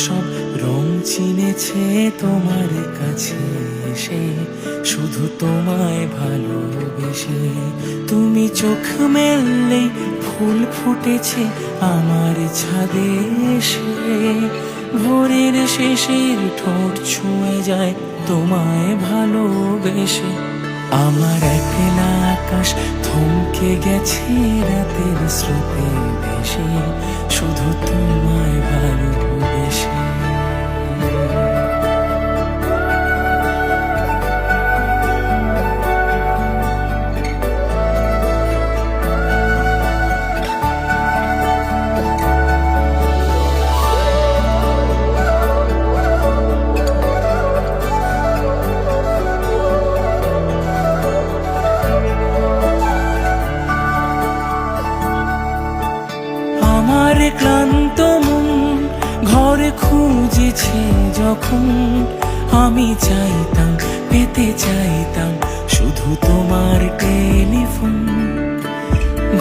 সব রং চিনেছে তোমার কাছে এসে, শুধু তোমায় ভালোবেসে। তুমি চোখ মেললেই ফুল ফুটেছে আমার ছাদে এসে, ভোরের শেষের ঠোঁট ছুঁয়ে যায় তোমায় ভালোবেসে। আমার একলা আকাশ থমকে গেছে রাতের স্রোতে ভেসে, শুধু তোমায় ভালোবেসে। আমার ক্লান্ত মন ঘরে খুঁজেছে যখন, আমি চাইতাম পেতে চাইতাম শুধু তোমার টেলিফোন।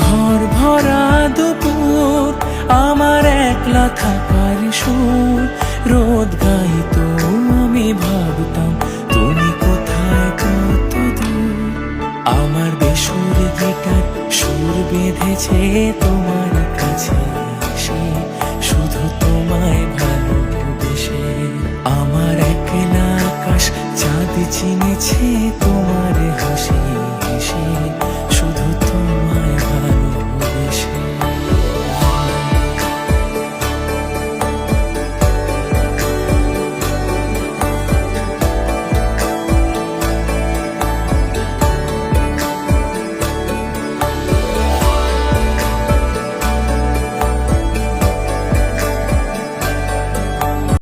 ঘর ভরা দুপুর আমার একলা থাকার সুর, রোদ গাইতো আমি ভাবতাম তুমি কোথায় কত দূর। আমার বেসুর গিটার সুর বেঁধেছে তোমার কাছে এসে, শুধু তোমায় ভালোবেসে। আমার একলা আকাশ চাঁদ চিনেছে